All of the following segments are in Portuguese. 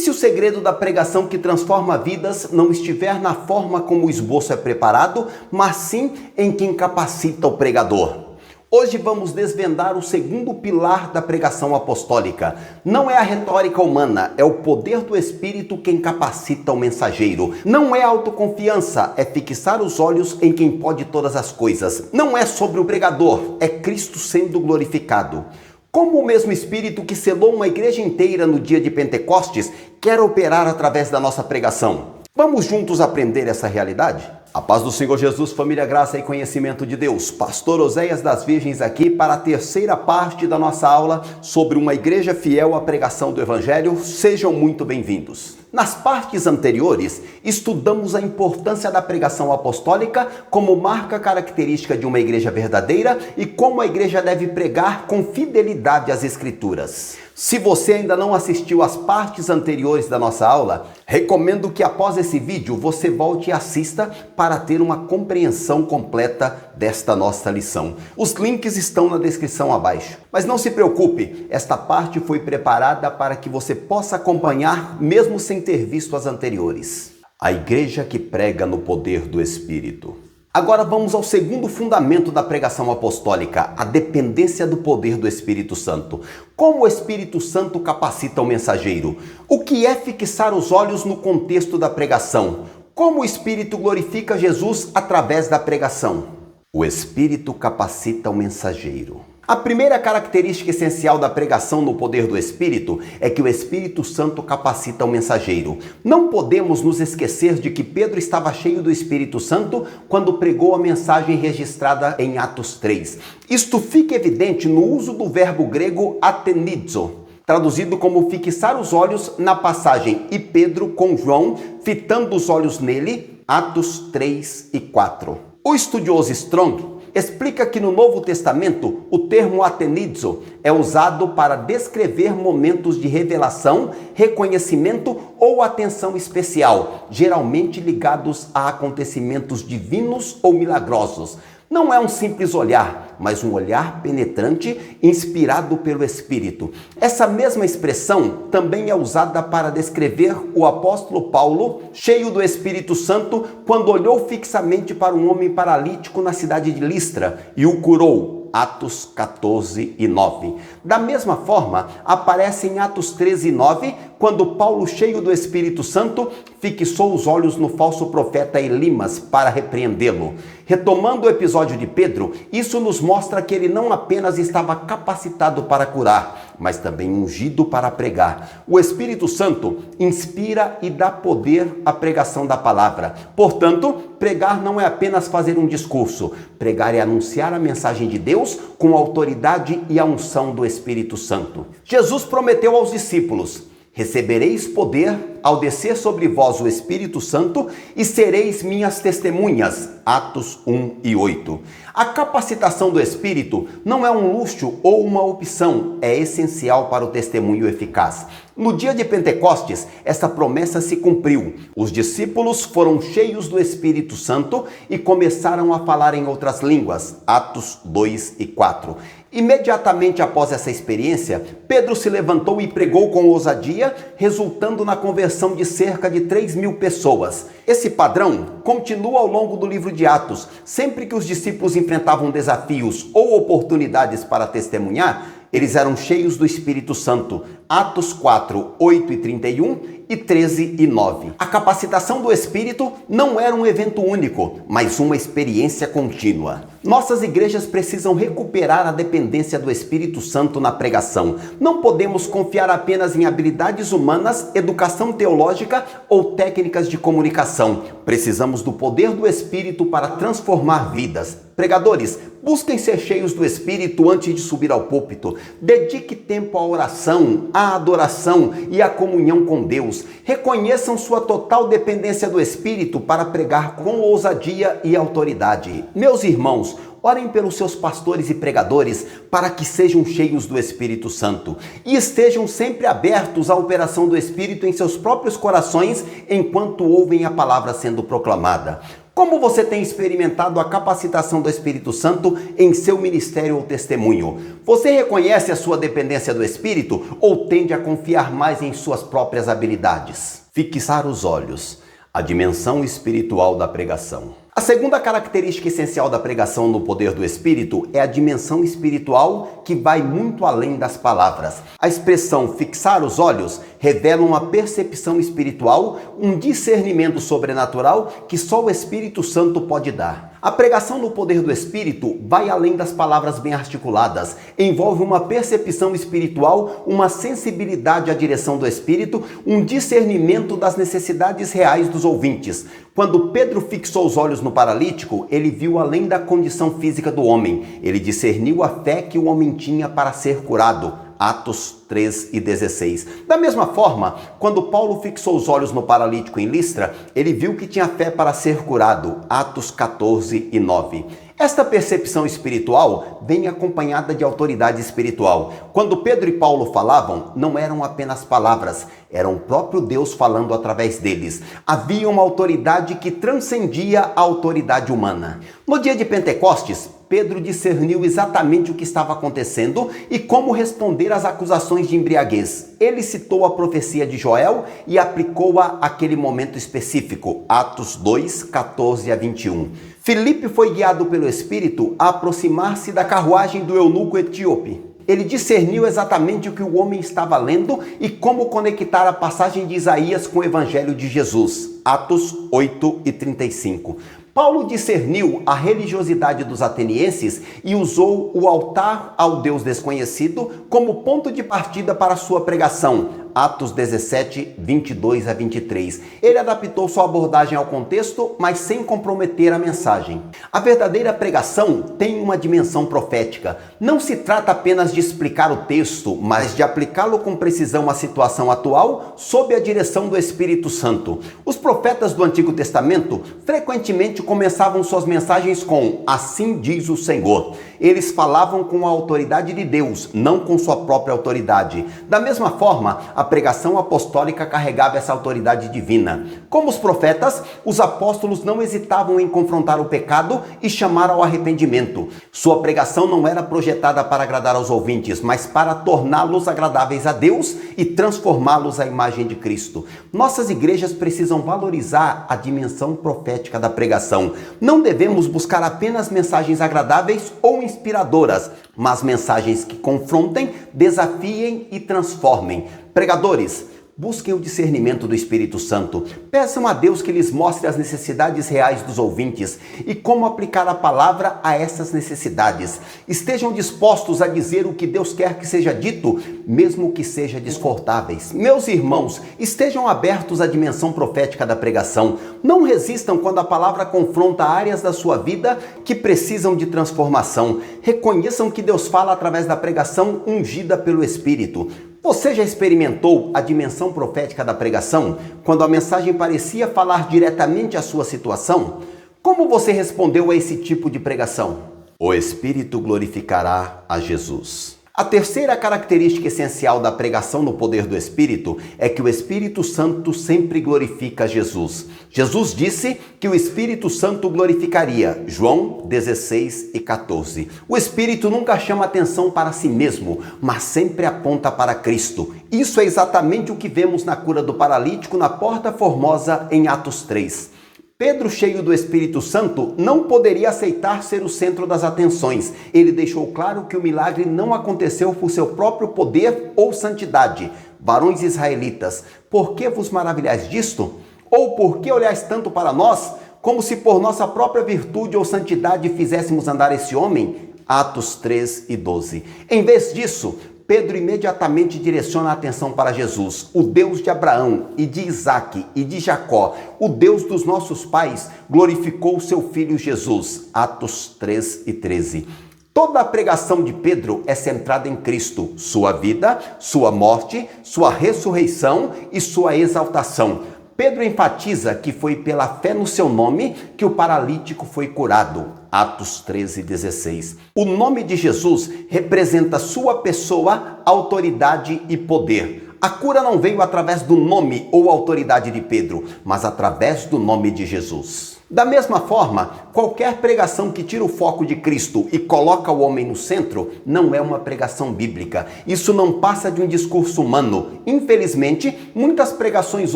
se o segredo da pregação que transforma vidas não estiver na forma como o esboço é preparado, mas sim em quem capacita o pregador? Hoje vamos desvendar o segundo pilar da pregação apostólica. Não é a retórica humana, é o poder do Espírito quem capacita o mensageiro. Não é autoconfiança, é fixar os olhos em quem pode todas as coisas. Não é sobre o pregador, é Cristo sendo glorificado. Como o mesmo Espírito que selou uma igreja inteira no dia de Pentecostes quer operar através da nossa pregação? Vamos juntos aprender essa realidade? A paz do Senhor Jesus, família, graça e conhecimento de Deus. Pastor Oséias das Virgens aqui para a terceira parte da nossa aula sobre uma igreja fiel à pregação do Evangelho. Sejam muito bem-vindos. Nas partes anteriores, estudamos a importância da pregação apostólica como marca característica de uma igreja verdadeira e como a igreja deve pregar com fidelidade às Escrituras. Se você ainda não assistiu às partes anteriores da nossa aula, recomendo que após esse vídeo você volte e assista para ter uma compreensão completa desta nossa lição. Os links estão na descrição abaixo. Mas não se preocupe, esta parte foi preparada para que você possa acompanhar mesmo sem ter visto as anteriores. A igreja que prega no poder do Espírito. Agora vamos ao segundo fundamento da pregação apostólica, a dependência do poder do Espírito Santo. Como o Espírito Santo capacita o mensageiro? O que é fixar os olhos no contexto da pregação? Como o Espírito glorifica Jesus através da pregação? O Espírito capacita o mensageiro. A primeira característica essencial da pregação no poder do Espírito é que o Espírito Santo capacita o mensageiro. Não podemos nos esquecer de que Pedro estava cheio do Espírito Santo quando pregou a mensagem registrada em Atos 3. Isto fica evidente no uso do verbo grego atenizo, traduzido como fixar os olhos na passagem e Pedro com João fitando os olhos nele, Atos 3 e 4. O estudioso Strong explica que no Novo Testamento o termo atenizo é usado para descrever momentos de revelação, reconhecimento ou atenção especial, geralmente ligados a acontecimentos divinos ou milagrosos. Não é um simples olhar, mas um olhar penetrante, inspirado pelo Espírito. Essa mesma expressão também é usada para descrever o apóstolo Paulo, cheio do Espírito Santo, quando olhou fixamente para um homem paralítico na cidade de Listra e o curou. Atos 14 e 9. Da mesma forma, aparece em Atos 13 e 9, quando Paulo, cheio do Espírito Santo, fixou os olhos no falso profeta Elimas para repreendê-lo. Retomando o episódio de Pedro, isso nos mostra que ele não apenas estava capacitado para curar, mas também ungido para pregar. O Espírito Santo inspira e dá poder à pregação da palavra. Portanto, pregar não é apenas fazer um discurso. Pregar é anunciar a mensagem de Deus com a autoridade e a unção do Espírito Santo. Jesus prometeu aos discípulos: recebereis poder ao descer sobre vós o Espírito Santo e sereis minhas testemunhas. Atos 1 e 8. A capacitação do Espírito não é um luxo ou uma opção, é essencial para o testemunho eficaz. No dia de Pentecostes, essa promessa se cumpriu. Os discípulos foram cheios do Espírito Santo e começaram a falar em outras línguas. Atos 2 e 4. Imediatamente após essa experiência, Pedro se levantou e pregou com ousadia, resultando na conversão de cerca de 3.000 pessoas. Esse padrão continua ao longo do livro de Atos. Sempre que os discípulos enfrentavam desafios ou oportunidades para testemunhar, eles eram cheios do Espírito Santo. Atos 4, 8 e 31 e 13 e 9. A capacitação do Espírito não era um evento único, mas uma experiência contínua. Nossas igrejas precisam recuperar a dependência do Espírito Santo na pregação. Não podemos confiar apenas em habilidades humanas, educação teológica ou técnicas de comunicação. Precisamos do poder do Espírito para transformar vidas. Pregadores, busquem ser cheios do Espírito antes de subir ao púlpito. Dedique tempo à oração, à adoração e à comunhão com Deus. Reconheçam sua total dependência do Espírito para pregar com ousadia e autoridade. Meus irmãos, orem pelos seus pastores e pregadores para que sejam cheios do Espírito Santo e estejam sempre abertos à operação do Espírito em seus próprios corações enquanto ouvem a palavra sendo proclamada. Como você tem experimentado a capacitação do Espírito Santo em seu ministério ou testemunho? Você reconhece a sua dependência do Espírito ou tende a confiar mais em suas próprias habilidades? Fixar os olhos. A dimensão espiritual da pregação. A segunda característica essencial da pregação no poder do Espírito é a dimensão espiritual que vai muito além das palavras. A expressão fixar os olhos revela uma percepção espiritual, um discernimento sobrenatural que só o Espírito Santo pode dar. A pregação no poder do Espírito vai além das palavras bem articuladas, envolve uma percepção espiritual, uma sensibilidade à direção do Espírito, um discernimento das necessidades reais dos ouvintes. Quando Pedro fixou os olhos no paralítico, ele viu além da condição física do homem. Ele discerniu a fé que o homem tinha para ser curado. Atos 3:16. Da mesma forma, quando Paulo fixou os olhos no paralítico em Listra, ele viu que tinha fé para ser curado. Atos 14:9. Esta percepção espiritual vem acompanhada de autoridade espiritual. Quando Pedro e Paulo falavam, não eram apenas palavras, era o próprio Deus falando através deles. Havia uma autoridade que transcendia a autoridade humana. No dia de Pentecostes, Pedro discerniu exatamente o que estava acontecendo e como responder às acusações de embriaguez. Ele citou a profecia de Joel e aplicou-a àquele momento específico. Atos 2:14-21. Filipe foi guiado pelo Espírito a aproximar-se da carruagem do eunuco etíope. Ele discerniu exatamente o que o homem estava lendo e como conectar a passagem de Isaías com o Evangelho de Jesus. Atos 8:35. Paulo discerniu a religiosidade dos atenienses e usou o altar ao Deus desconhecido como ponto de partida para sua pregação. Atos 17:22-23. Ele adaptou sua abordagem ao contexto, mas sem comprometer a mensagem. A verdadeira pregação tem uma dimensão profética. Não se trata apenas de explicar o texto, mas de aplicá-lo com precisão à situação atual, sob a direção do Espírito Santo. Os profetas do Antigo Testamento frequentemente começavam suas mensagens com "Assim diz o Senhor". Eles falavam com a autoridade de Deus, não com sua própria autoridade. Da mesma forma, a pregação apostólica carregava essa autoridade divina. Como os profetas, os apóstolos não hesitavam em confrontar o pecado e chamar ao arrependimento. Sua pregação não era projetada para agradar aos ouvintes, mas para torná-los agradáveis a Deus e transformá-los à imagem de Cristo. Nossas igrejas precisam valorizar a dimensão profética da pregação. Não devemos buscar apenas mensagens agradáveis ou inspiradoras, mas mensagens que confrontem, desafiem e transformem. Pregadores, busquem o discernimento do Espírito Santo. Peçam a Deus que lhes mostre as necessidades reais dos ouvintes e como aplicar a palavra a essas necessidades. Estejam dispostos a dizer o que Deus quer que seja dito, mesmo que seja desconfortáveis. Meus irmãos, estejam abertos à dimensão profética da pregação. Não resistam quando a palavra confronta áreas da sua vida que precisam de transformação. Reconheçam que Deus fala através da pregação ungida pelo Espírito. Você já experimentou a dimensão profética da pregação, quando a mensagem parecia falar diretamente à sua situação? Como você respondeu a esse tipo de pregação? O Espírito glorificará a Jesus. A terceira característica essencial da pregação no poder do Espírito é que o Espírito Santo sempre glorifica Jesus. Jesus disse que o Espírito Santo glorificaria. João 16:14. O Espírito nunca chama atenção para si mesmo, mas sempre aponta para Cristo. Isso é exatamente o que vemos na cura do paralítico na Porta Formosa em Atos 3. Pedro, cheio do Espírito Santo, não poderia aceitar ser o centro das atenções. Ele deixou claro que o milagre não aconteceu por seu próprio poder ou santidade. Varões israelitas, por que vos maravilhais disto? Ou por que olhais tanto para nós, como se por nossa própria virtude ou santidade fizéssemos andar esse homem? Atos 3:12. Em vez disso, Pedro imediatamente direciona a atenção para Jesus, o Deus de Abraão e de Isaque e de Jacó, o Deus dos nossos pais, glorificou o seu filho Jesus. Atos 3:13. Toda a pregação de Pedro é centrada em Cristo, sua vida, sua morte, sua ressurreição e sua exaltação. Pedro enfatiza que foi pela fé no seu nome que o paralítico foi curado. Atos 13:16. O nome de Jesus representa sua pessoa, autoridade e poder. A cura não veio através do nome ou autoridade de Pedro, mas através do nome de Jesus. Da mesma forma, qualquer pregação que tira o foco de Cristo e coloca o homem no centro não é uma pregação bíblica. Isso não passa de um discurso humano. Infelizmente, muitas pregações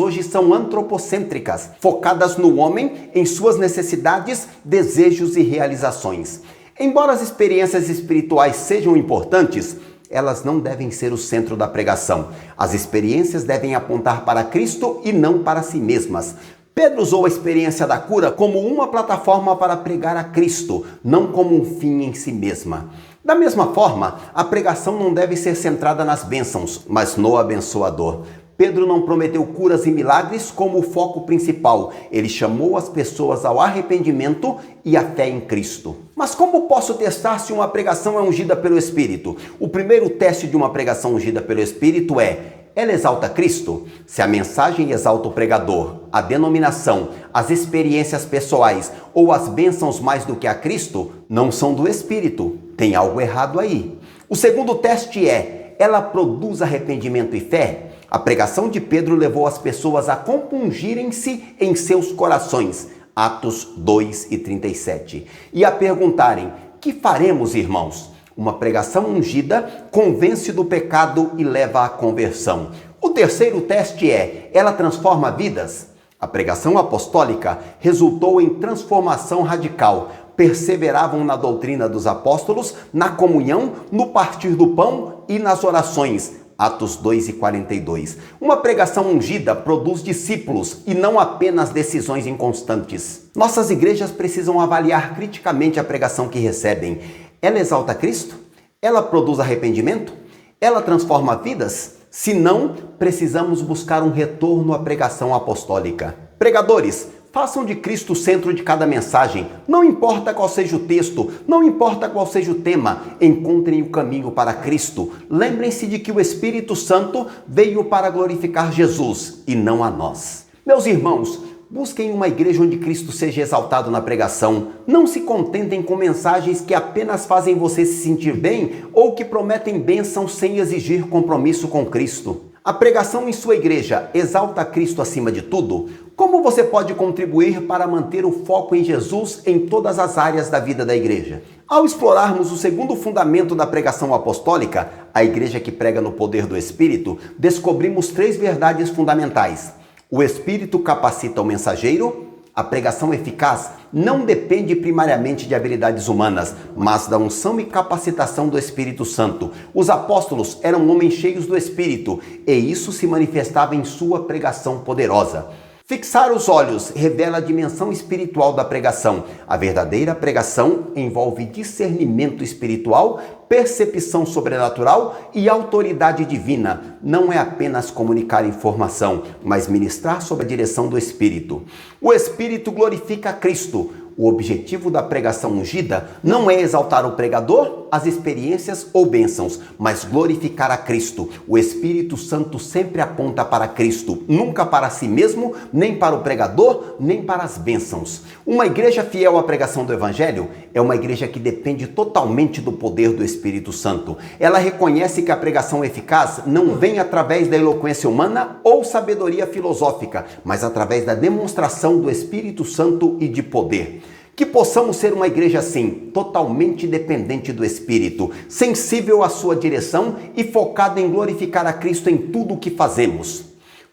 hoje são antropocêntricas, focadas no homem, em suas necessidades, desejos e realizações. Embora as experiências espirituais sejam importantes, elas não devem ser o centro da pregação. As experiências devem apontar para Cristo e não para si mesmas. Pedro usou a experiência da cura como uma plataforma para pregar a Cristo, não como um fim em si mesma. Da mesma forma, a pregação não deve ser centrada nas bênçãos, mas no abençoador. Pedro não prometeu curas e milagres como o foco principal. Ele chamou as pessoas ao arrependimento e à fé em Cristo. Mas como posso testar se uma pregação é ungida pelo Espírito? O primeiro teste de uma pregação ungida pelo Espírito é: ela exalta Cristo? Se a mensagem exalta o pregador, a denominação, as experiências pessoais ou as bênçãos mais do que a Cristo, não são do Espírito. Tem algo errado aí. O segundo teste é: ela produz arrependimento e fé? A pregação de Pedro levou as pessoas a compungirem-se em seus corações. Atos 2:37. E a perguntarem: que faremos, irmãos? Uma pregação ungida convence do pecado e leva à conversão. O terceiro teste é: ela transforma vidas? A pregação apostólica resultou em transformação radical. Perseveravam na doutrina dos apóstolos, na comunhão, no partir do pão e nas orações. Atos 2:42. Uma pregação ungida produz discípulos e não apenas decisões inconstantes. Nossas igrejas precisam avaliar criticamente a pregação que recebem. Ela exalta Cristo? Ela produz arrependimento? Ela transforma vidas? Se não, precisamos buscar um retorno à pregação apostólica. Pregadores, façam de Cristo o centro de cada mensagem. Não importa qual seja o texto, não importa qual seja o tema, encontrem o caminho para Cristo. Lembrem-se de que o Espírito Santo veio para glorificar Jesus e não a nós. Meus irmãos, busquem uma igreja onde Cristo seja exaltado na pregação. Não se contentem com mensagens que apenas fazem você se sentir bem ou que prometem bênção sem exigir compromisso com Cristo. A pregação em sua igreja exalta Cristo acima de tudo? Como você pode contribuir para manter o foco em Jesus em todas as áreas da vida da igreja? Ao explorarmos o segundo fundamento da pregação apostólica, a igreja que prega no poder do Espírito, descobrimos 3 verdades fundamentais. O Espírito capacita o mensageiro. A pregação eficaz não depende primariamente de habilidades humanas, mas da unção e capacitação do Espírito Santo. Os apóstolos eram homens cheios do Espírito, e isso se manifestava em sua pregação poderosa. Fixar os olhos revela a dimensão espiritual da pregação. A verdadeira pregação envolve discernimento espiritual, percepção sobrenatural e autoridade divina. Não é apenas comunicar informação, mas ministrar sob a direção do Espírito. O Espírito glorifica a Cristo. O objetivo da pregação ungida não é exaltar o pregador, as experiências ou bênçãos, mas glorificar a Cristo. O Espírito Santo sempre aponta para Cristo, nunca para si mesmo, nem para o pregador, nem para as bênçãos. Uma igreja fiel à pregação do Evangelho é uma igreja que depende totalmente do poder do Espírito Santo. Ela reconhece que a pregação eficaz não vem através da eloquência humana ou sabedoria filosófica, mas através da demonstração do Espírito Santo e de poder. Que possamos ser uma igreja assim, totalmente dependente do Espírito, sensível à sua direção e focada em glorificar a Cristo em tudo o que fazemos.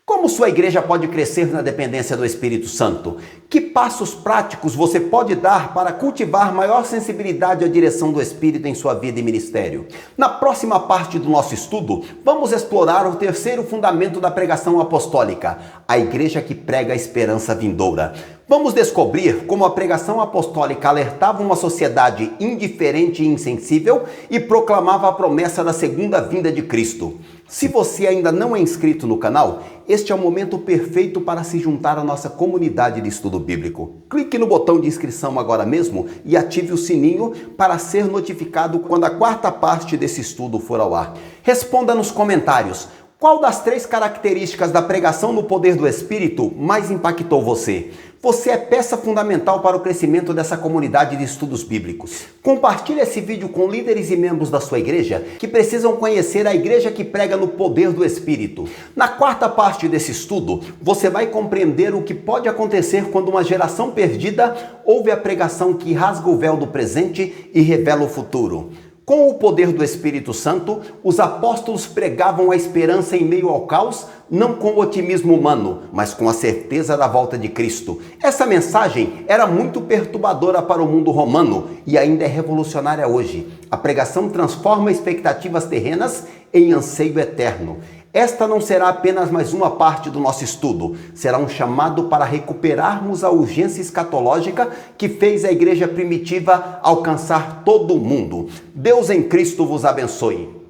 Como sua igreja pode crescer na dependência do Espírito Santo? Que passos práticos você pode dar para cultivar maior sensibilidade à direção do Espírito em sua vida e ministério? Na próxima parte do nosso estudo, vamos explorar o terceiro fundamento da pregação apostólica, a igreja que prega a esperança vindoura. Vamos descobrir como a pregação apostólica alertava uma sociedade indiferente e insensível e proclamava a promessa da segunda vinda de Cristo. Se você ainda não é inscrito no canal, este é o momento perfeito para se juntar à nossa comunidade de estudo bíblico. Clique no botão de inscrição agora mesmo e ative o sininho para ser notificado quando a quarta parte desse estudo for ao ar. Responda nos comentários. Qual das 3 características da pregação no poder do Espírito mais impactou você? Você é peça fundamental para o crescimento dessa comunidade de estudos bíblicos. Compartilhe esse vídeo com líderes e membros da sua igreja que precisam conhecer a igreja que prega no poder do Espírito. Na 4ª parte desse estudo, você vai compreender o que pode acontecer quando uma geração perdida ouve a pregação que rasga o véu do presente e revela o futuro. Com o poder do Espírito Santo, os apóstolos pregavam a esperança em meio ao caos, não com o otimismo humano, mas com a certeza da volta de Cristo. Essa mensagem era muito perturbadora para o mundo romano e ainda é revolucionária hoje. A pregação transforma expectativas terrenas em anseio eterno. Esta não será apenas mais uma parte do nosso estudo, será um chamado para recuperarmos a urgência escatológica que fez a igreja primitiva alcançar todo o mundo. Deus em Cristo vos abençoe.